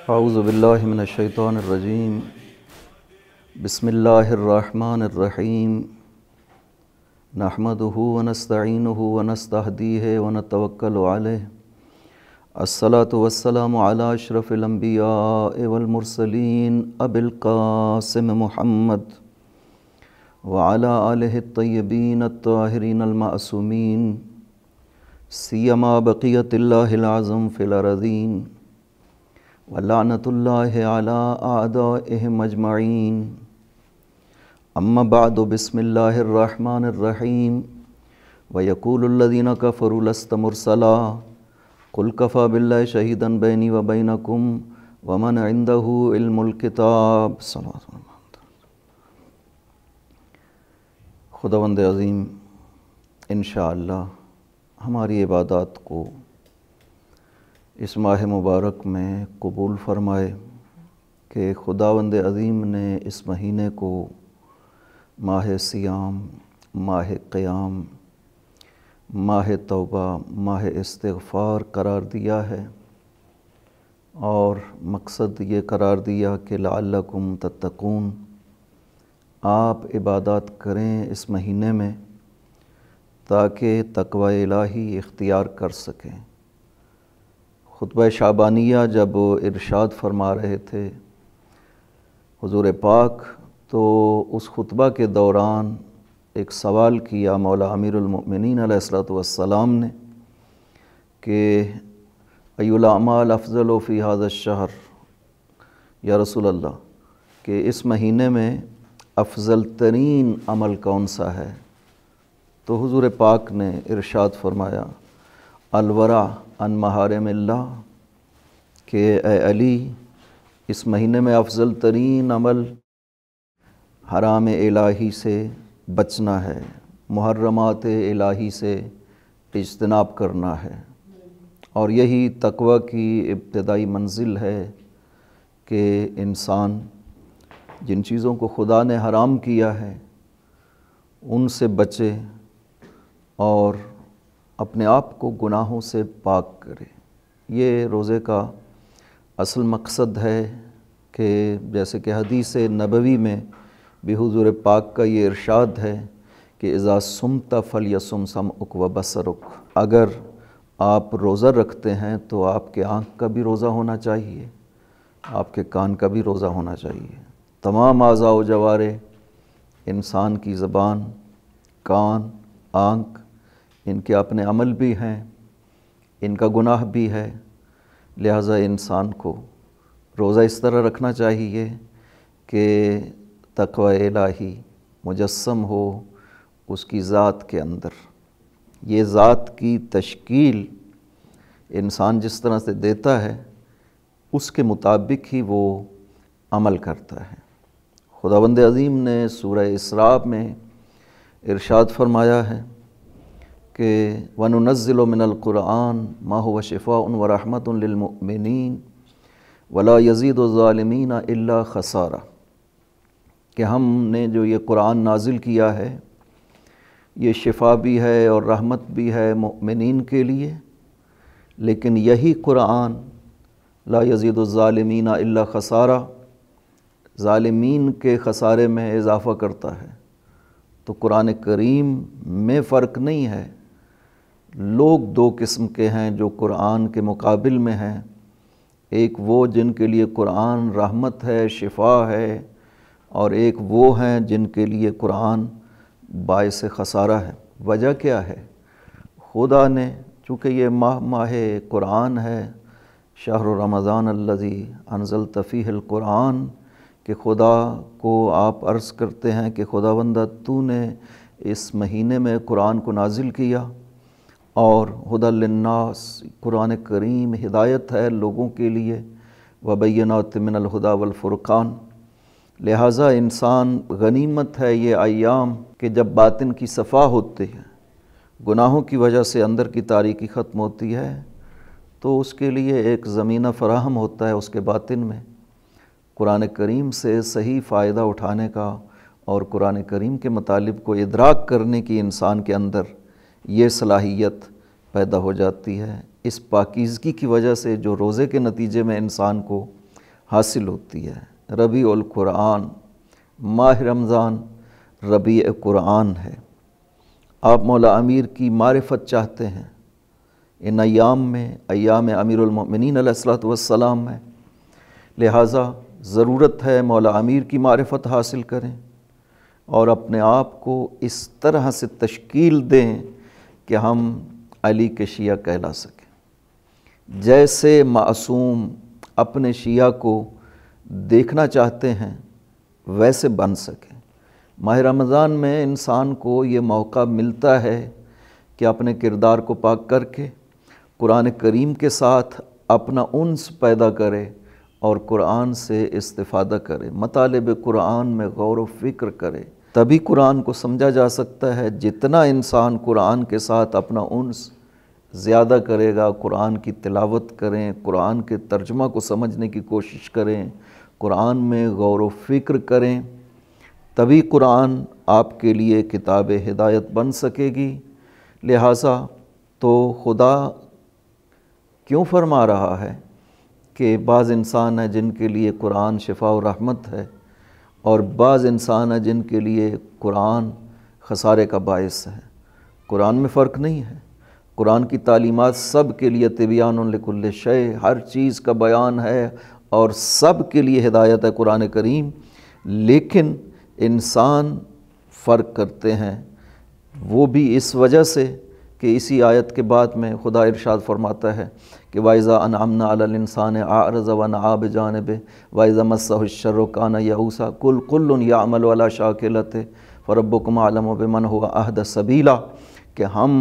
اعوذ باللہ من الشیطان الرجیم بسم اللہ الرحمن الرحیم نحمدہ ونستعینہ ونستہدیہ ونتوکل علیہ الصلاۃ والسلام علی اشرف الانبیاء والمرسلین ابی القاسم محمد وعلی آلہ الطیبین الطاہرین المعصومین سیما بقیت اللہ العظم فی الارضین ولعنۃ اللہ علی اعدائہم اجمعین اما بعد بسم اللہ الرحمن الرحیم ویقول الذین کفروا لست مرسلا قل کفی باللہ شہیدا بینی وبینکم ومن عندہ علم الکتاب۔ خداوند عظیم انشاءاللہ ہماری عبادات کو اس ماہ مبارک میں قبول فرمائے کہ خداوند عظیم نے اس مہینے کو ماہ صیام، ماہ قیام، ماہ توبہ، ماہ استغفار قرار دیا ہے، اور مقصد یہ قرار دیا کہ لعلکم تتقون، آپ عبادات کریں اس مہینے میں تاکہ تقوی الہی اختیار کر سکیں۔ خطبہ شعبانیہ جب ارشاد فرما رہے تھے حضور پاک، تو اس خطبہ کے دوران ایک سوال کیا مولا امیر المؤمنین علیہ الصلوۃ والسلام نے کہ ای الاعمال افضل فی ھذا الشہر، یا رسول اللہ کہ اس مہینے میں افضل ترین عمل کون سا ہے؟ تو حضور پاک نے ارشاد فرمایا الورع عن محارم اللہ، کہ اے علی اس مہینے میں افضل ترین عمل حرام الہی سے بچنا ہے، محرمات الہی سے اجتناب کرنا ہے، اور یہی تقوی کی ابتدائی منزل ہے کہ انسان جن چیزوں کو خدا نے حرام کیا ہے ان سے بچے اور اپنے آپ کو گناہوں سے پاک کرے۔ یہ روزے کا اصل مقصد ہے کہ جیسے کہ حدیث نبوی میں بھی حضور پاک کا یہ ارشاد ہے کہ اذا صمت فلیصم سمعک و بصرک، اگر آپ روزہ رکھتے ہیں تو آپ کے آنکھ کا بھی روزہ ہونا چاہیے، آپ کے کان کا بھی روزہ ہونا چاہیے۔ تمام اعضاء و جوارح، انسان کی زبان، کان، آنکھ، ان کے اپنے عمل بھی ہیں، ان کا گناہ بھی ہے، لہٰذا انسان کو روزہ اس طرح رکھنا چاہیے کہ تقوی الہی مجسم ہو اس کی ذات کے اندر۔ یہ ذات کی تشکیل انسان جس طرح سے دیتا ہے اس کے مطابق ہی وہ عمل کرتا ہے۔ خداوند عظیم نے سورہ اسراء میں ارشاد فرمایا ہے کہ وَنُنَزِّلُ مِنَ الْقُرْآنِ مَا هُوَ شِفَاءٌ وَرَحْمَةٌ لِّلْمُؤْمِنِينَ وَلَا يَزِيدُ الظَّالِمِينَ إِلَّا خَسَارًا، کہ ہم نے جو یہ قرآن نازل کیا ہے یہ شفا بھی ہے اور رحمت بھی ہے مؤمنین کے لیے، لیکن یہی قرآن لا یزید الظالمین الا خسارہ، ظالمین کے خسارے میں اضافہ کرتا ہے۔ تو قرآن کریم میں فرق نہیں ہے۔ لوگ دو قسم کے ہیں جو قرآن کے مقابل میں ہیں، ایک وہ جن کے لیے قرآن رحمت ہے، شفا ہے، اور ایک وہ ہیں جن کے لیے قرآن باعث خسارہ ہے۔ وجہ کیا ہے؟ خدا نے چونکہ یہ ماہ قرآن ہے، شہر رمضان الذی انزلت فیہ القرآن، کہ خدا کو آپ عرض کرتے ہیں کہ خداوندہ تو نے اس مہینے میں قرآن کو نازل کیا، اور ھدی للناس، قرآن کریم ہدایت ہے لوگوں کے لیے، وبینات من الہدی والفرقان، لہٰذا انسان غنیمت ہے یہ ایام کہ جب باطن کی صفا ہوتی ہے، گناہوں کی وجہ سے اندر کی تاریکی ختم ہوتی ہے، تو اس کے لیے ایک زمینہ فراہم ہوتا ہے اس کے باطن میں قرآن کریم سے صحیح فائدہ اٹھانے کا اور قرآن کریم کے مطالب کو ادراک کرنے کی انسان کے اندر یہ صلاحیت پیدا ہو جاتی ہے، اس پاکیزگی کی وجہ سے جو روزے کے نتیجے میں انسان کو حاصل ہوتی ہے۔ ربیع القرآن، ماہ رمضان ربیع قرآن ہے۔ آپ مولا امیر کی معرفت چاہتے ہیں ان ایام میں، ایام امیر المؤمنین علیہ الصلوۃ والسلام میں، لہٰذا ضرورت ہے مولا امیر کی معرفت حاصل کریں اور اپنے آپ کو اس طرح سے تشکیل دیں کہ ہم علی کے شیعہ کہلا سکیں، جیسے معصوم اپنے شیعہ کو دیکھنا چاہتے ہیں ویسے بن سکیں۔ ماہ رمضان میں انسان کو یہ موقع ملتا ہے کہ اپنے کردار کو پاک کر کے قرآن کریم کے ساتھ اپنا انس پیدا کرے اور قرآن سے استفادہ کرے، مطالب قرآن میں غور و فکر کرے، تبھی قرآن کو سمجھا جا سکتا ہے۔ جتنا انسان قرآن کے ساتھ اپنا انس زیادہ کرے گا، قرآن کی تلاوت کریں، قرآن کے ترجمہ کو سمجھنے کی کوشش کریں، قرآن میں غور و فکر کریں، تبھی قرآن آپ کے لیے کتاب ہدایت بن سکے گی۔ لہٰذا تو خدا کیوں فرما رہا ہے کہ بعض انسان ہیں جن کے لیے قرآن شفا و رحمت ہے، اور بعض انسان ہیں جن کے لیے قرآن خسارے کا باعث ہے۔ قرآن میں فرق نہیں ہے، قرآن کی تعلیمات سب کے لیے تبیان لکل شیء، ہر چیز کا بیان ہے اور سب کے لیے ہدایت ہے قرآن کریم، لیکن انسان فرق کرتے ہیں، وہ بھی اس وجہ سے کہ اسی آیت کے بعد میں خدا ارشاد فرماتا ہے کہ وَإِذَا أَنْعَمْنَا عَلَى الْإِنسَانِ أَعْرَضَ وَنَأَىٰ بِجَانِبِهِ وَإِذَا مَسَّهُ الشَّرُّ كَانَ يَئُوسًا قُلْ كُلٌّ يَعْمَلُ عَلَىٰ شَاكِلَتِهِ فَرَبُّكُمْ أَعْلَمُ بِمَنْ هُوَ أَهْدَىٰ سَبِيلًا، کہ ہم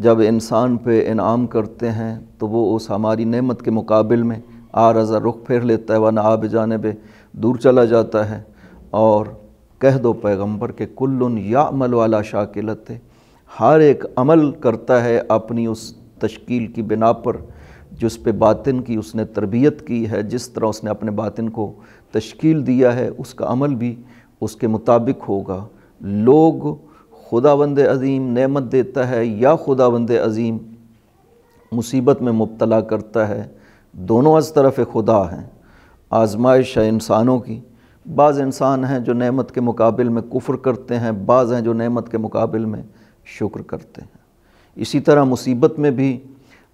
جب انسان پہ انعام کرتے ہیں تو وہ اس ہماری نعمت کے مقابل میں أَعْرَضَ رخ پھیر لیتا ہے، وَنَأَىٰ بِجَانِبِهِ دور چلا جاتا ہے، اور کہہ دو پیغمبر کہ کُلٌّ يَعْمَلُ عَلَىٰ شَاكِلَتِهِ، ہر ایک عمل کرتا ہے اپنی اس تشکیل کی بنا پر جس پہ باطن کی اس نے تربیت کی ہے، جس طرح اس نے اپنے باطن کو تشکیل دیا ہے اس کا عمل بھی اس کے مطابق ہوگا۔ لوگ خداوند عظیم نعمت دیتا ہے یا خداوند عظیم مصیبت میں مبتلا کرتا ہے، دونوں از طرف خدا ہیں۔ آزمائش ہے انسانوں کی، بعض انسان ہیں جو نعمت کے مقابل میں کفر کرتے ہیں، بعض ہیں جو نعمت کے مقابل میں شکر کرتے ہیں۔ اسی طرح مصیبت میں بھی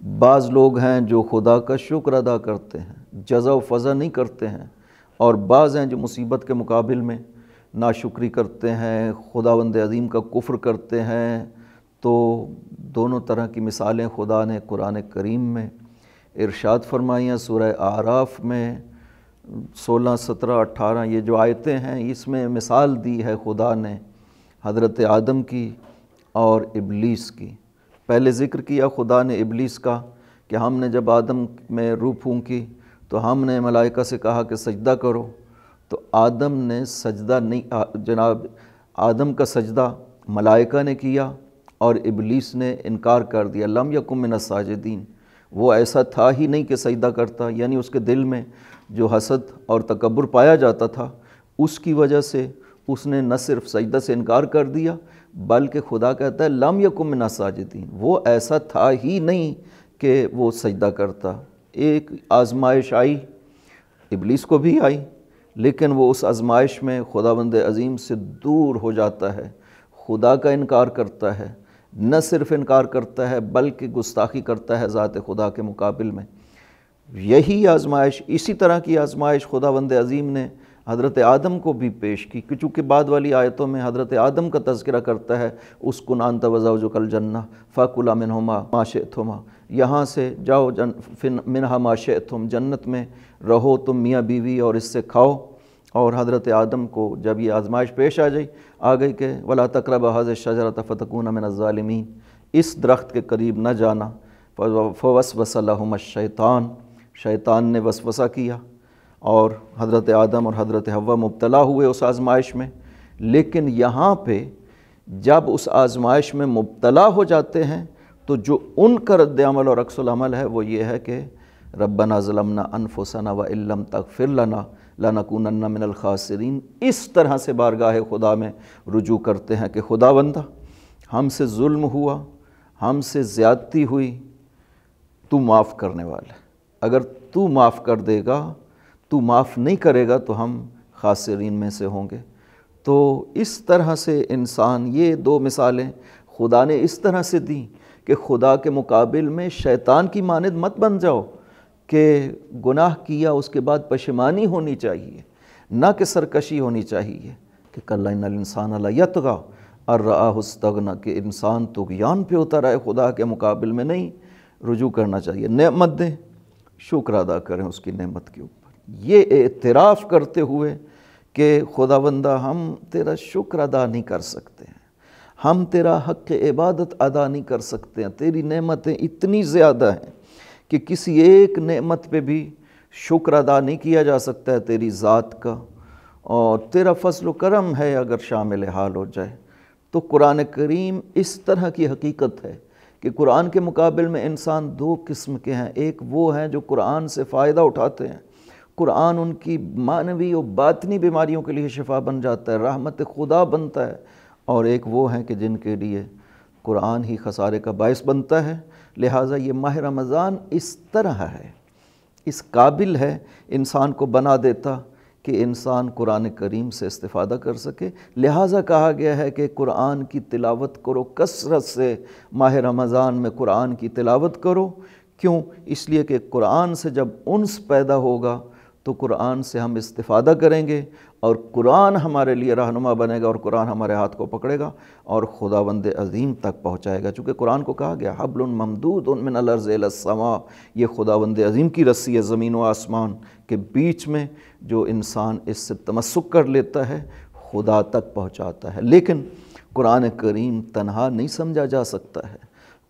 بعض لوگ ہیں جو خدا کا شکر ادا کرتے ہیں، جزا و فضا نہیں کرتے ہیں، اور بعض ہیں جو مصیبت کے مقابل میں ناشکری کرتے ہیں، خداوند عظیم کا کفر کرتے ہیں۔ تو دونوں طرح کی مثالیں خدا نے قرآن کریم میں ارشاد فرمائیاں۔ سورہ اعراف میں 16، 17، 18 یہ جو آیتیں ہیں، اس میں مثال دی ہے خدا نے حضرت آدم کی اور ابلیس کی۔ پہلے ذکر کیا خدا نے ابلیس کا کہ ہم نے جب آدم میں روح پھونکی تو ہم نے ملائکہ سے کہا کہ سجدہ کرو، تو آدم نے سجدہ نہیں، جناب آدم کا سجدہ ملائکہ نے کیا اور ابلیس نے انکار کر دیا، لم یکن من الساجدین، وہ ایسا تھا ہی نہیں کہ سجدہ کرتا، یعنی اس کے دل میں جو حسد اور تکبر پایا جاتا تھا اس کی وجہ سے اس نے نہ صرف سجدہ سے انکار کر دیا بلکہ خدا کہتا ہے لم یکن من الساجدین، وہ ایسا تھا ہی نہیں کہ وہ سجدہ کرتا۔ ایک آزمائش آئی، ابلیس کو بھی آئی، لیکن وہ اس آزمائش میں خداوند عظیم سے دور ہو جاتا ہے، خدا کا انکار کرتا ہے، نہ صرف انکار کرتا ہے بلکہ گستاخی کرتا ہے ذات خدا کے مقابل میں۔ یہی آزمائش، اسی طرح کی آزمائش خداوند عظیم نے حضرت آدم کو بھی پیش کی، کہ چونکہ بعد والی آیتوں میں حضرت آدم کا تذکرہ کرتا ہے، اسکن انت وزوجک الجنہ فکلا منہما ما شئتما، یہاں سے جاؤ منہا ما شئتم، جنت میں رہو تم میاں بیوی اور اس سے کھاؤ۔ اور حضرت آدم کو جب یہ آزمائش پیش آ گئی کہ ولا تقربا هذه الشجرة فتكونا من الظالمین، اس درخت کے قریب نہ جانا، فوسوس لهما الشیطان، شیطان نے وسوسہ کیا اور حضرت آدم اور حضرت حوا مبتلا ہوئے اس آزمائش میں۔ لیکن یہاں پہ جب اس آزمائش میں مبتلا ہو جاتے ہیں تو جو ان کا رد عمل اور عکس العمل ہے وہ یہ ہے کہ ربنا ظلمنا انفسنا وان لم تغفر لنا لَنَكُونَنَّ مِنَ الْخَاسِرِينَ، اس طرح سے بارگاہ خدا میں رجوع کرتے ہیں کہ خدا بندہ ہم سے ظلم ہوا، ہم سے زیادتی ہوئی، تو معاف کرنے والا ہے، اگر تو معاف کر دے گا، تو معاف نہیں کرے گا تو ہم خاسرین میں سے ہوں گے۔ تو اس طرح سے انسان، یہ دو مثالیں خدا نے اس طرح سے دیں کہ خدا کے مقابل میں شیطان کی مانند مت بن جاؤ کہ گناہ کیا اس کے بعد پشیمانی ہونی چاہیے، نہ کہ سرکشی ہونی چاہیے کہ کلا ان الانسان لیطغی ان رآہ استغنی، کہ انسان طغیان پہ اتر آئے، خدا کے مقابل میں نہیں، رجوع کرنا چاہیے۔ نعمت دیں، شکر ادا کریں اس کی نعمت کے اوپر، یہ اعتراف کرتے ہوئے کہ خدا بندہ ہم تیرا شکر ادا نہیں کر سکتے ہیں، ہم تیرا حق عبادت ادا نہیں کر سکتے ہیں، تیری نعمتیں اتنی زیادہ ہیں کہ کسی ایک نعمت پہ بھی شکر ادا نہیں کیا جا سکتا ہے تیری ذات کا، اور تیرا فضل و کرم ہے اگر شامل حال ہو جائے۔ تو قرآن کریم اس طرح کی حقیقت ہے کہ قرآن کے مقابل میں انسان دو قسم کے ہیں، ایک وہ ہیں جو قرآن سے فائدہ اٹھاتے ہیں، قرآن ان کی معنوی و باطنی بیماریوں کے لیے شفا بن جاتا ہے، رحمت خدا بنتا ہے، اور ایک وہ ہیں کہ جن کے لیے قرآن ہی خسارے کا باعث بنتا ہے۔ لہٰذا یہ ماہ رمضان اس طرح ہے، اس قابل ہے، انسان کو بنا دیتا کہ انسان قرآن کریم سے استفادہ کر سکے۔ لہٰذا کہا گیا ہے کہ قرآن کی تلاوت کرو، کثرت سے ماہ رمضان میں قرآن کی تلاوت کرو۔ کیوں؟ اس لیے کہ قرآن سے جب انس پیدا ہوگا تو قرآن سے ہم استفادہ کریں گے، اور قرآن ہمارے لیے رہنما بنے گا، اور قرآن ہمارے ہاتھ کو پکڑے گا اور خداوند عظیم تک پہنچائے گا۔ چونکہ قرآن کو کہا گیا حبل ممدود من الارض الی السماء، یہ خداوند عظیم کی رسی ہے زمین و آسمان کے بیچ میں، جو انسان اس سے تمسک کر لیتا ہے خدا تک پہنچاتا ہے۔ لیکن قرآن کریم تنہا نہیں سمجھا جا سکتا ہے،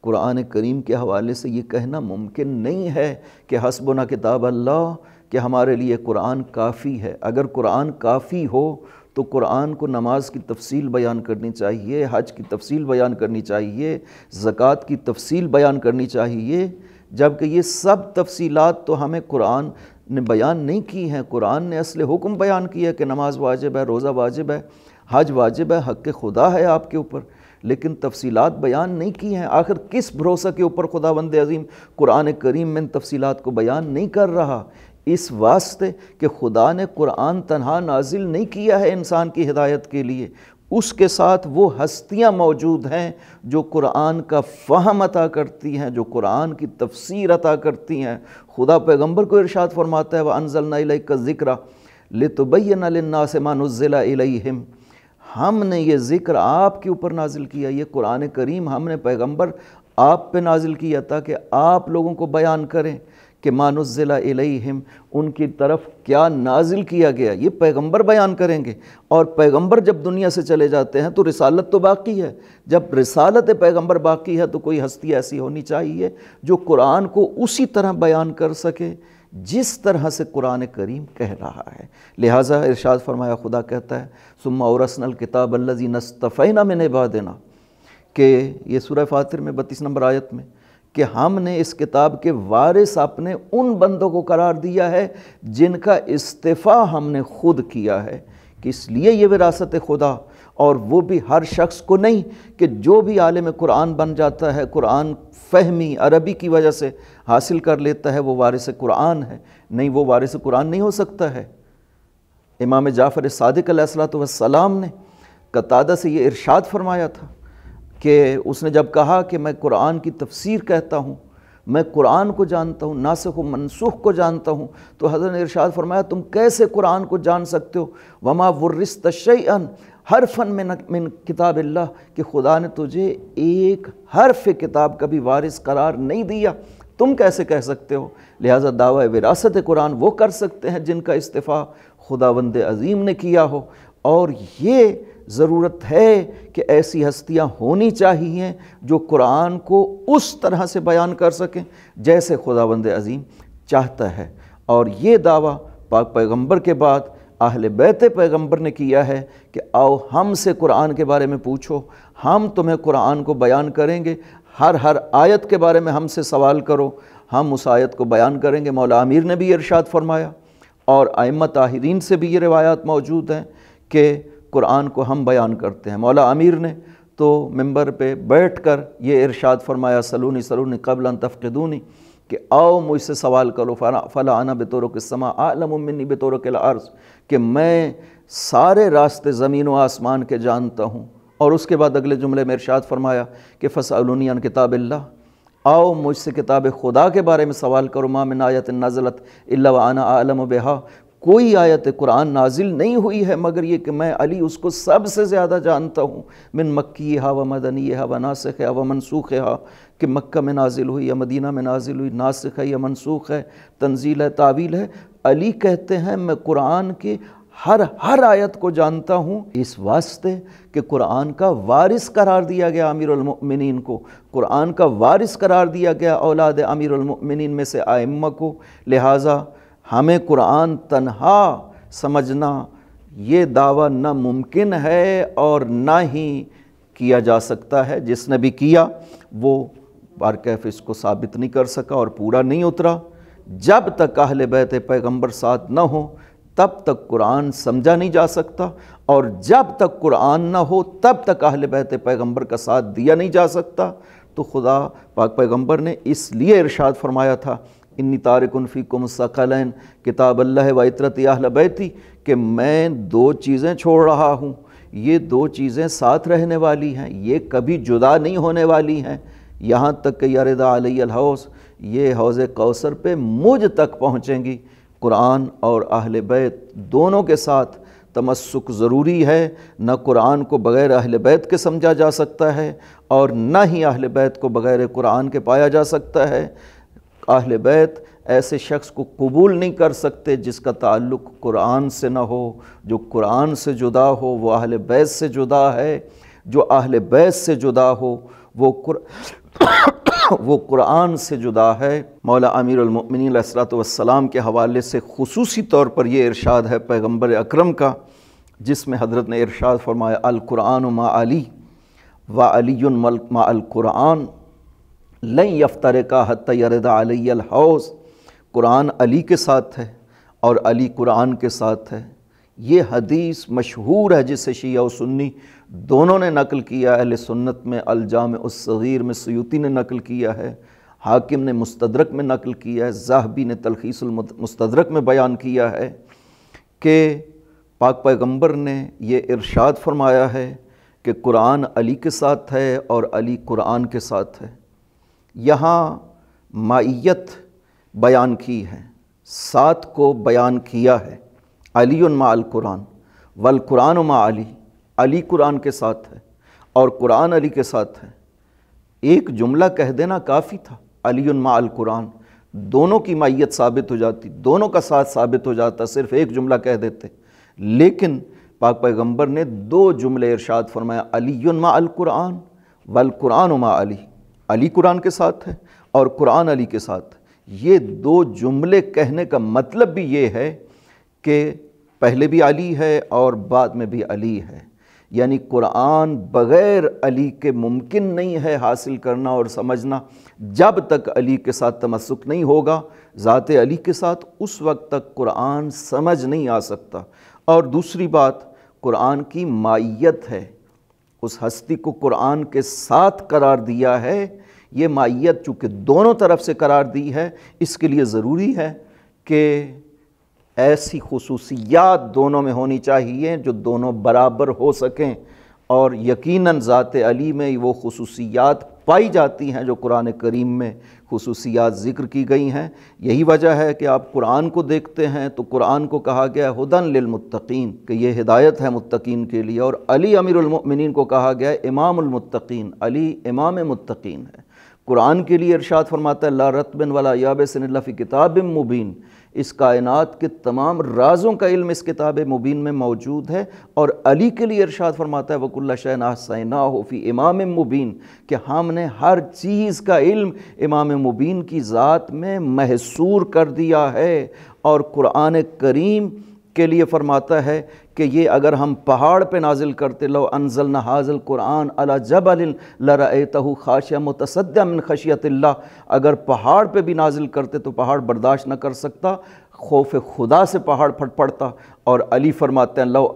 قرآن کریم کے حوالے سے یہ کہنا ممکن نہیں ہے کہ حسبنا کتاب اللہ، کہ ہمارے لیے قرآن کافی ہے۔ اگر قرآن کافی ہو تو قرآن کو نماز کی تفصیل بیان کرنی چاہیے، حج کی تفصیل بیان کرنی چاہیے، زکوٰۃ کی تفصیل بیان کرنی چاہیے، جبکہ یہ سب تفصیلات تو ہمیں قرآن نے بیان نہیں کی ہیں۔ قرآن نے اصل حکم بیان کیا کہ نماز واجب ہے، روزہ واجب ہے، حج واجب ہے، حق خدا ہے آپ کے اوپر، لیکن تفصیلات بیان نہیں کی ہیں۔ آخر کس بھروسے کے اوپر خداوند عظیم قرآن کریم میں ان تفصیلات کو بیان نہیں کر رہا؟ اس واسطے کہ خدا نے قرآن تنہا نازل نہیں کیا ہے انسان کی ہدایت کے لیے، اس کے ساتھ وہ ہستیاں موجود ہیں جو قرآن کا فہم عطا کرتی ہیں، جو قرآن کی تفسیر عطا کرتی ہیں۔ خدا پیغمبر کو ارشاد فرماتا ہے وَأَنزَلْنَا إِلَيْكَ الذِّكْرَ لِتُبَيِّنَ لِلنَّاسِ مَا نُزِّلَ إِلَيْهِمْ، ہم نے یہ ذکر آپ کے اوپر نازل کیا، یہ قرآن کریم ہم نے پیغمبر آپ پہ نازل کیا تاکہ آپ لوگوں کو بیان کریں کہ ما نزل الیہم، ان کی طرف کیا نازل کیا گیا، یہ پیغمبر بیان کریں گے۔ اور پیغمبر جب دنیا سے چلے جاتے ہیں تو رسالت تو باقی ہے، جب رسالت پیغمبر باقی ہے تو کوئی ہستی ایسی ہونی چاہیے جو قرآن کو اسی طرح بیان کر سکے جس طرح سے قرآن کریم کہہ رہا ہے۔ لہٰذا ارشاد فرمایا، خدا کہتا ہے ثم اورثنا الکتاب الذین اصطفینا من عبادنا، کہ یہ سورہ فاطر میں 32 نمبر آیت میں، کہ ہم نے اس کتاب کے وارث اپنے ان بندوں کو قرار دیا ہے جن کا اصطفیٰ ہم نے خود کیا ہے، کہ اس لیے یہ وراثت خدا، اور وہ بھی ہر شخص کو نہیں کہ جو بھی عالم قرآن بن جاتا ہے، قرآن فہمی عربی کی وجہ سے حاصل کر لیتا ہے، وہ وارث قرآن ہے، نہیں، وہ وارث قرآن نہیں ہو سکتا ہے۔ امام جعفر صادق علیہ السلام نے قتادہ سے یہ ارشاد فرمایا تھا کہ اس نے جب کہا کہ میں قرآن کی تفسیر کہتا ہوں، میں قرآن کو جانتا ہوں، ناسخ و منسوخ کو جانتا ہوں، تو حضرت نے ارشاد فرمایا تم کیسے قرآن کو جان سکتے ہو؟ وما ورثت شیئا حرفا من کتاب اللہ، کہ خدا نے تجھے ایک حرف کتاب کا بھی وارث قرار نہیں دیا، تم کیسے کہہ سکتے ہو؟ لہٰذا دعوی وراثت قرآن وہ کر سکتے ہیں جن کا استفاع خداوند عظیم نے کیا ہو، اور یہ ضرورت ہے کہ ایسی ہستیاں ہونی چاہیے جو قرآن کو اس طرح سے بیان کر سکیں جیسے خداوند عظیم چاہتا ہے۔ اور یہ دعویٰ پاک پیغمبر کے بعد اہل بیت پیغمبر نے کیا ہے کہ آؤ ہم سے قرآن کے بارے میں پوچھو، ہم تمہیں قرآن کو بیان کریں گے، ہر آیت کے بارے میں ہم سے سوال کرو، ہم اس آیت کو بیان کریں گے۔ مولا امیر نے بھی ارشاد فرمایا اور ائمہ طاہرین سے بھی یہ روایات موجود ہیں کہ قرآن کو ہم بیان کرتے ہیں۔ مولا امیر نے تو ممبر پہ بیٹھ کر یہ ارشاد فرمایا سلونی سلونی قبل ان تفقدونی، کہ آؤ مجھ سے سوال کرو، فلا انا بطرق السماء اعلم منی بطرق الارض، کہ میں سارے راستے زمین و آسمان کے جانتا ہوں۔ اور اس کے بعد اگلے جملے میں ارشاد فرمایا کہ فاسألونی عن کتاب اللہ، آؤ مجھ سے کتاب خدا کے بارے میں سوال کرو، ما من آیت نزلت الا وانا اعلم بہا، کوئی آیت قرآن نازل نہیں ہوئی ہے مگر یہ کہ میں علی اس کو سب سے زیادہ جانتا ہوں، من مکیہا و مدنیہا و ناسخہا و منسوخہا، کہ مکہ میں نازل ہوئی یا مدینہ میں نازل ہوئی، ناسخ ہے یا منسوخ ہے، تنزیل ہے، تعویل ہے۔ علی کہتے ہیں میں قرآن کی ہر آیت کو جانتا ہوں، اس واسطے کہ قرآن کا وارث قرار دیا گیا امیر المؤمنین کو، قرآن کا وارث قرار دیا گیا اولاد امیر المؤمنین میں سے ائمہ کو، لہٰذا ہمیں قرآن تنہا سمجھنا یہ دعویٰ نہ ممکن ہے اور نہ ہی کیا جا سکتا ہے۔ جس نے بھی کیا وہ بارکیف اس کو ثابت نہیں کر سکا اور پورا نہیں اترا۔ جب تک اہل بیت پیغمبر ساتھ نہ ہو تب تک قرآن سمجھا نہیں جا سکتا، اور جب تک قرآن نہ ہو تب تک اہل بیت پیغمبر کا ساتھ دیا نہیں جا سکتا۔ تو خدا پاک پیغمبر نے اس لیے ارشاد فرمایا تھا انی تارک فیکم الثقلین کتاب اللہ و عطرت اہل بیتی، کہ میں دو چیزیں چھوڑ رہا ہوں، یہ دو چیزیں ساتھ رہنے والی ہیں، یہ کبھی جدا نہیں ہونے والی ہیں، یہاں تک کہ یرد علی الحوض، یہ حوض کوثر پہ مجھ تک پہنچیں گی۔ قرآن اور اہل بیت دونوں کے ساتھ تمسک ضروری ہے، نہ قرآن کو بغیر اہل بیت کے سمجھا جا سکتا ہے اور نہ ہی اہل بیت کو بغیر قرآن کے پایا جا سکتا ہے۔ اہل بیت ایسے شخص کو قبول نہیں کر سکتے جس کا تعلق قرآن سے نہ ہو، جو قرآن سے جدا ہو وہ اہل بیت سے جدا ہے، جو اہل بیت سے جدا ہو وہ قرآن سے جدا ہے۔ مولا امیر المؤمنین علیہ الصلوۃ والسلام کے حوالے سے خصوصی طور پر یہ ارشاد ہے پیغمبر اکرم کا، جس میں حضرت نے ارشاد فرمایا القرآن مع علی و علی مع القرآن لن یفترقا حتی یرد علی الحوض، قرآن علی کے ساتھ ہے اور علی قرآن کے ساتھ ہے۔ یہ حدیث مشہور ہے جسے شیعہ و سنی دونوں نے نقل کیا، اہل سنت میں الجامع الصغیر میں سیوطی نے نقل کیا ہے، حاکم نے مستدرک میں نقل کیا ہے، ذہبی نے تلخیص المستدرک میں بیان کیا ہے کہ پاک پیغمبر نے یہ ارشاد فرمایا ہے کہ قرآن علی کے ساتھ ہے اور علی قرآن کے ساتھ ہے۔ یہاں مائیت بیان کی ہے، ساتھ کو بیان کیا ہے، علی مع القرآن والقرآن مع علی، علی قرآن کے ساتھ ہے اور قرآن علی کے ساتھ ہے۔ ایک جملہ کہہ دینا کافی تھا، علی مع القرآن، دونوں کی مائیت ثابت ہو جاتی، دونوں کا ساتھ ثابت ہو جاتا، صرف ایک جملہ کہہ دیتے۔ لیکن پاک پیغمبر نے دو جملے ارشاد فرمایا، علی مع القرآن والقرآن مع علی، علی قرآن کے ساتھ ہے اور قرآن علی کے ساتھ ہے۔ یہ دو جملے کہنے کا مطلب بھی یہ ہے کہ پہلے بھی علی ہے اور بعد میں بھی علی ہے، یعنی قرآن بغیر علی کے ممکن نہیں ہے حاصل کرنا اور سمجھنا۔ جب تک علی کے ساتھ تمسک نہیں ہوگا ذات علی کے ساتھ، اس وقت تک قرآن سمجھ نہیں آ سکتا۔ اور دوسری بات، قرآن کی مائیت ہے، اس ہستی کو قرآن کے ساتھ قرار دیا ہے۔ یہ مائیت چونکہ دونوں طرف سے قرار دی ہے، اس کے لیے ضروری ہے کہ ایسی خصوصیات دونوں میں ہونی چاہیے جو دونوں برابر ہو سکیں، اور یقیناً ذات علی میں وہ خصوصیات پائی جاتی ہیں جو قرآن کریم میں خصوصیات ذکر کی گئی ہیں۔ یہی وجہ ہے کہ آپ قرآن کو دیکھتے ہیں تو قرآن کو کہا گیا ہدن للمتقین، کہ یہ ہدایت ہے متقین کے لیے، اور علی امیر المؤمنین کو کہا گیا امام المتقین، علی امام متقین ہے۔ قرآن کے لیے ارشاد فرماتا ہے لا رطب ولا یابس الا فی کتاب مبین، اس کائنات کے تمام رازوں کا علم اس کتاب مبین میں موجود ہے۔ اور علی کے لیے ارشاد فرماتا ہے وَكُلَّ شَيْءٍ أَحْصَيْنَاهُ فِي إِمَامٍ مُبِينٍ، کہ ہم نے ہر چیز کا علم امام مبین کی ذات میں محصور کر دیا ہے۔ اور قرآن کریم کے لیے فرماتا ہے کہ یہ اگر ہم پہاڑ پہ نازل کرتے، لو انزلنا ھذا القرآن علی جبل لرأیتہ خاشعا متصدعا من خشیۃ اللہ، اگر پہاڑ پہ بھی نازل کرتے تو پہاڑ برداشت نہ کر سکتا، خوف خدا سے پہاڑ پھٹ پڑتا، اور علی فرماتے ہیں لو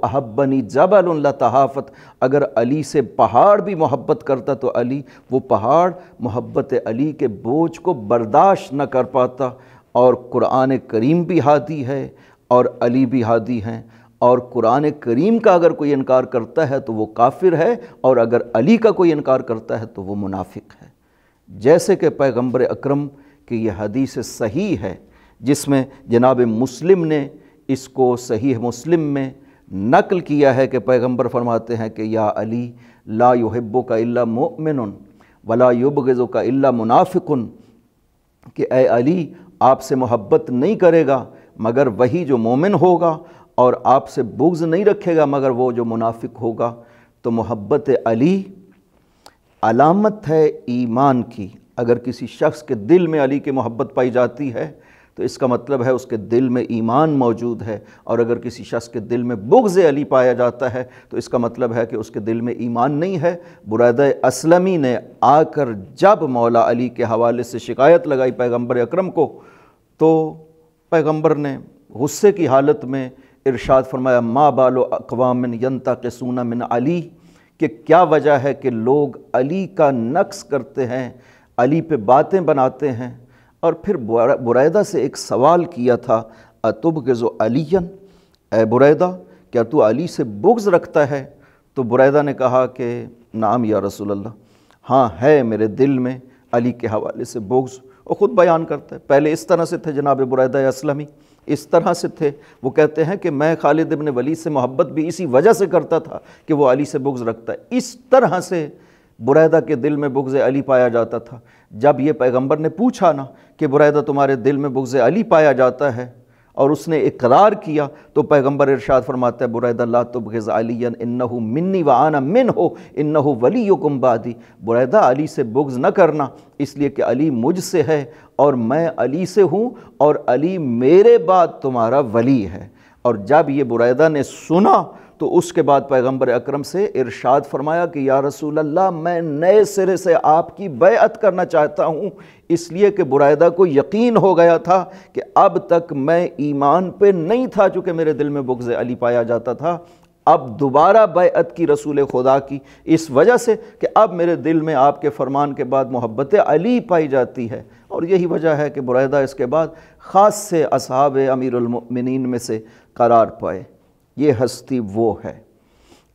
احبنی جبل لتہافت، اگر علی سے پہاڑ بھی محبت کرتا تو علی وہ پہاڑ محبت علی کے بوجھ کو برداشت نہ کر پاتا۔ اور قرآن کریم بھی ہادی ہے اور علی بھی ہادی ہیں، اور قرآن کریم کا اگر کوئی انکار کرتا ہے تو وہ کافر ہے، اور اگر علی کا کوئی انکار کرتا ہے تو وہ منافق ہے۔ جیسے کہ پیغمبر اکرم کی یہ حدیث صحیح ہے جس میں جناب مسلم نے اس کو صحیح مسلم میں نقل کیا ہے کہ پیغمبر فرماتے ہیں کہ یا علی لا یحبک الا مؤمن ولا یبغضک الا منافق، کہ اے علی آپ سے محبت نہیں کرے گا مگر وہی جو مومن ہوگا، اور آپ سے بغض نہیں رکھے گا مگر وہ جو منافق ہوگا۔ تو محبت علی علامت ہے ایمان کی۔ اگر کسی شخص کے دل میں علی کی محبت پائی جاتی ہے تو اس کا مطلب ہے اس کے دل میں ایمان موجود ہے، اور اگر کسی شخص کے دل میں بغض علی پایا جاتا ہے تو اس کا مطلب ہے کہ اس کے دل میں ایمان نہیں ہے۔ بریدہ اسلمی نے آ کر جب مولا علی کے حوالے سے شکایت لگائی پیغمبر اکرم کو، تو پیغمبر نے غصے کی حالت میں ارشاد فرمایا ما بال اقوام ینتقصون من علی، کہ کیا وجہ ہے کہ لوگ علی کا نقص کرتے ہیں، علی پہ باتیں بناتے ہیں۔ اور پھر بریدہ سے ایک سوال کیا تھا اتبغض علیًا، اے بریدہ کیا تو علی سے بغض رکھتا ہے؟ تو بریدہ نے کہا کہ نعم یا رسول اللہ، ہاں ہے میرے دل میں علی کے حوالے سے بغض۔ وہ خود بیان کرتا ہے، پہلے اس طرح سے تھے جناب بریدہ اسلمی، اس طرح سے تھے، وہ کہتے ہیں کہ میں خالد ابن ولید سے محبت بھی اسی وجہ سے کرتا تھا کہ وہ علی سے بغض رکھتا ہے۔ اس طرح سے بریدہ کے دل میں بغض علی پایا جاتا تھا۔ جب یہ پیغمبر نے پوچھا نا کہ بریدہ تمہارے دل میں بغض علی پایا جاتا ہے، اور اس نے اقرار کیا، تو پیغمبر ارشاد فرماتا ہے بریدہ لا تبغض علی انہ منی وانا منہ انہ ولیکم بعدی، بریدہ علی سے بغض نہ کرنا اس لیے کہ علی مجھ سے ہے اور میں علی سے ہوں، اور علی میرے بعد تمہارا ولی ہے۔ اور جب یہ بریدہ نے سنا تو اس کے بعد پیغمبر اکرم سے ارشاد فرمایا کہ یا رسول اللہ میں نئے سرے سے آپ کی بیعت کرنا چاہتا ہوں، اس لیے کہ بریدہ کو یقین ہو گیا تھا کہ اب تک میں ایمان پہ نہیں تھا چونکہ میرے دل میں بغض علی پایا جاتا تھا، اب دوبارہ بیعت کی رسول خدا کی اس وجہ سے کہ اب میرے دل میں آپ کے فرمان کے بعد محبت علی پائی جاتی ہے۔ اور یہی وجہ ہے کہ بریدہ اس کے بعد خاص سے اصحاب امیر المؤمنین میں سے قرار پائے۔ یہ ہستی وہ ہے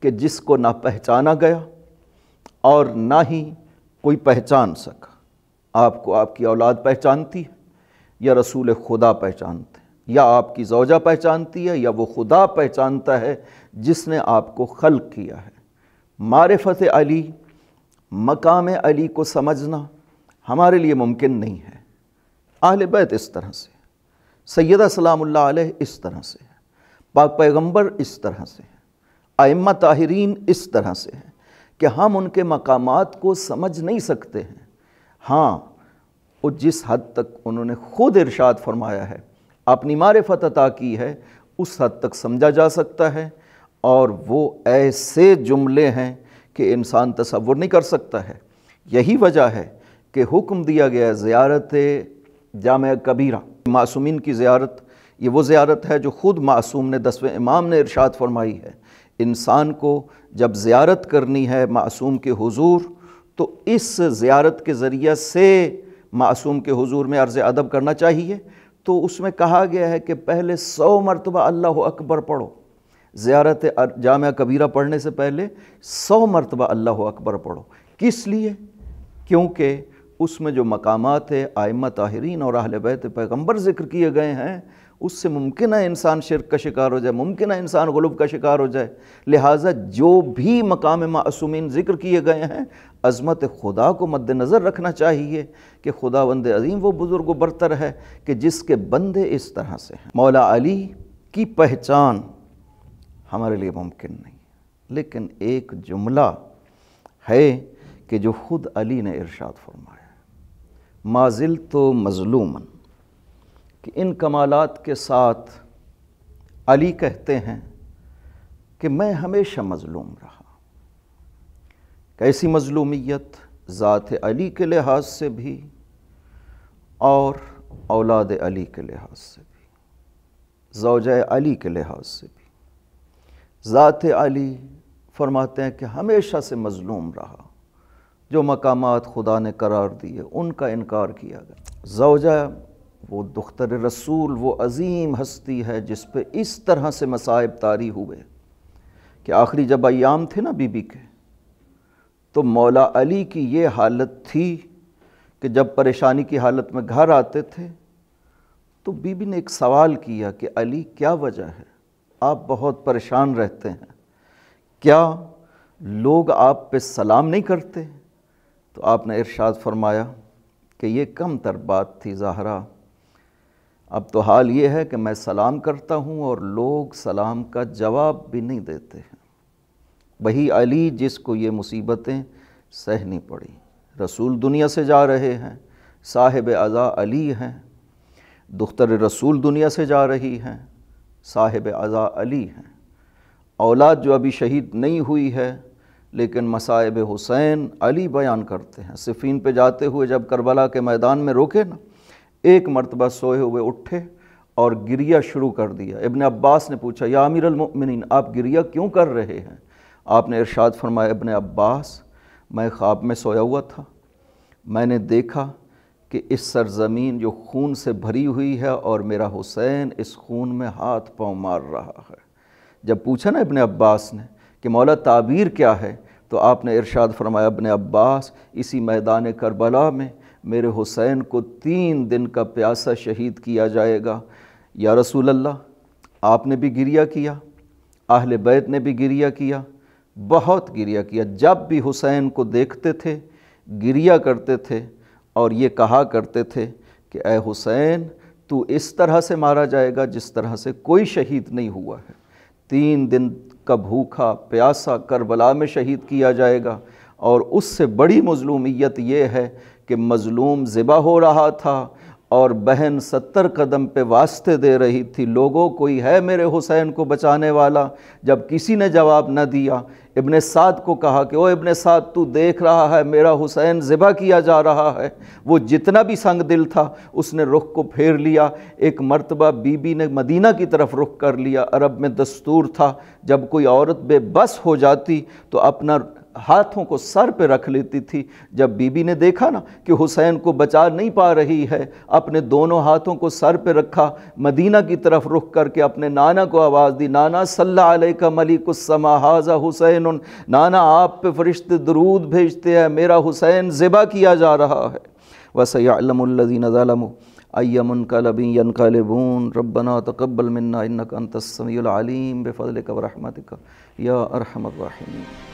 کہ جس کو نہ پہچانا گیا اور نہ ہی کوئی پہچان سکا۔ آپ کو آپ کی اولاد پہچانتی ہے یا رسول خدا پہچانتے ہیں، یا آپ کی زوجہ پہچانتی ہے یا وہ خدا پہچانتا ہے جس نے آپ کو خلق کیا ہے۔ معرفت علی، مقام علی کو سمجھنا ہمارے لیے ممکن نہیں ہے۔ اہل بیت اس طرح سے، سیدہ سلام اللہ علیہ اس طرح سے ہے، پاک پیغمبر اس طرح سے ہیں، ائمہ طاہرین اس طرح سے ہیں کہ ہم ان کے مقامات کو سمجھ نہیں سکتے ہیں۔ ہاں وہ جس حد تک انہوں نے خود ارشاد فرمایا ہے، اپنی معرفت عطا کی ہے، اس حد تک سمجھا جا سکتا ہے، اور وہ ایسے جملے ہیں کہ انسان تصور نہیں کر سکتا ہے۔ یہی وجہ ہے کہ حکم دیا گیا ہے زیارت جامع کبیرہ، معصومین کی زیارت۔ یہ وہ زیارت ہے جو خود معصوم نے 10ویں امام نے ارشاد فرمائی ہے، انسان کو جب زیارت کرنی ہے معصوم کے حضور تو اس زیارت کے ذریعہ سے معصوم کے حضور میں عرض ادب کرنا چاہیے۔ تو اس میں کہا گیا ہے کہ پہلے 100 مرتبہ اللہ اکبر پڑھو، زیارت جامع کبیرہ پڑھنے سے پہلے 100 مرتبہ اللہ اکبر پڑھو۔ کس لیے؟ کیونکہ اس میں جو مقامات ائمہ طاہرین اور اہل بیت پیغمبر ذکر کیے گئے ہیں اس سے ممکن ہے انسان شرک کا شکار ہو جائے، ممکن ہے انسان غلو کا شکار ہو جائے۔ لہٰذا جو بھی مقام معصومین ذکر کیے گئے ہیں عظمت خدا کو مد نظر رکھنا چاہیے کہ خداوند عظیم وہ بزرگ و برتر ہے کہ جس کے بندے اس طرح سے ہیں۔ مولا علی کی پہچان ہمارے لیے ممکن نہیں، لیکن ایک جملہ ہے کہ جو خود علی نے ارشاد فرمایا، ما زلت مظلوما، کہ ان کمالات کے ساتھ علی کہتے ہیں کہ میں ہمیشہ مظلوم رہا۔ کیسی مظلومیت؟ ذات علی کے لحاظ سے بھی اور اولاد علی کے لحاظ سے بھی، زوجہ علی کے لحاظ سے بھی۔ ذات علی فرماتے ہیں کہ ہمیشہ سے مظلوم رہا، جو مقامات خدا نے قرار دیے ان کا انکار کیا گیا۔ زوجہ وہ دختر رسول، وہ عظیم ہستی ہے جس پہ اس طرح سے مصائب طاری ہوئے کہ آخری جب ایام تھے نا بی بی کے، تو مولا علی کی یہ حالت تھی کہ جب پریشانی کی حالت میں گھر آتے تھے تو بی بی نے ایک سوال کیا کہ علی کیا وجہ ہے، آپ بہت پریشان رہتے ہیں، کیا لوگ آپ پہ سلام نہیں کرتے؟ تو آپ نے ارشاد فرمایا کہ یہ کم تر بات تھی زہرا، اب تو حال یہ ہے کہ میں سلام کرتا ہوں اور لوگ سلام کا جواب بھی نہیں دیتے ہیں۔ وہی علی جس کو یہ مصیبتیں سہنی پڑی، رسول دنیا سے جا رہے ہیں، صاحب عزا علی ہیں، دختر رسول دنیا سے جا رہی ہیں، صاحب عزا علی ہیں، اولاد جو ابھی شہید نہیں ہوئی ہے لیکن مصائب حسین علی بیان کرتے ہیں۔ صفین پہ جاتے ہوئے جب کربلا کے میدان میں روکے نا، ایک مرتبہ سوئے ہوئے اٹھے اور گریہ شروع کر دیا۔ ابن عباس نے پوچھا یا امیر المؤمنین آپ گریہ کیوں کر رہے ہیں؟ آپ نے ارشاد فرمایا ابن عباس میں خواب میں سویا ہوا تھا، میں نے دیکھا کہ اس سرزمین جو خون سے بھری ہوئی ہے اور میرا حسین اس خون میں ہاتھ پاؤں مار رہا ہے۔ جب پوچھا نا ابن عباس نے کہ مولا تعبیر کیا ہے، تو آپ نے ارشاد فرمایا ابن عباس اسی میدان کربلا میں میرے حسین کو 3 دن کا پیاسا شہید کیا جائے گا۔ یا رسول اللہ آپ نے بھی گریہ کیا، اہل بیت نے بھی گریہ کیا، بہت گریہ کیا، جب بھی حسین کو دیکھتے تھے گریہ کرتے تھے اور یہ کہا کرتے تھے کہ اے حسین تو اس طرح سے مارا جائے گا جس طرح سے کوئی شہید نہیں ہوا ہے، 3 دن کا بھوکا پیاسا کربلا میں شہید کیا جائے گا۔ اور اس سے بڑی مظلومیت یہ ہے کہ مظلوم ذبح ہو رہا تھا اور بہن 70 قدم پہ واسطے دے رہی تھی، لوگوں کوئی ہے میرے حسین کو بچانے والا؟ جب کسی نے جواب نہ دیا، ابن سعد کو کہا کہ او ابن سعد تو دیکھ رہا ہے میرا حسین ذبح کیا جا رہا ہے۔ وہ جتنا بھی سنگ دل تھا اس نے رخ کو پھیر لیا۔ ایک مرتبہ بی بی نے مدینہ کی طرف رخ کر لیا۔ عرب میں دستور تھا جب کوئی عورت بے بس ہو جاتی تو اپنا ہاتھوں کو سر پہ رکھ لیتی تھی۔ جب بی بی نے دیکھا نا کہ حسین کو بچا نہیں پا رہی ہے، اپنے دونوں ہاتھوں کو سر پہ رکھا، مدینہ کی طرف رخ کر کے اپنے نانا کو آواز دی، نانا صلی علیک ملک السما ھذا حسین، نانا آپ پہ فرشتے درود بھیجتے ہیں، میرا حسین ذبح کیا جا رہا ہے۔ وَسَيَعْلَمُ الَّذِينَ ظَلَمُوا أَيَّ مُنْقَلَبٍ يَنْقَلِبُونَ رَبَّنَا تَقَبَّلْ مِنَّا إِنَّكَ أَنْتَ السَّمِيعُ الْعَلِيمُ بِفَضْلِكَ وَرَحْمَتِكَ يَا أَرْحَمَ الرَّاحِمِينَ۔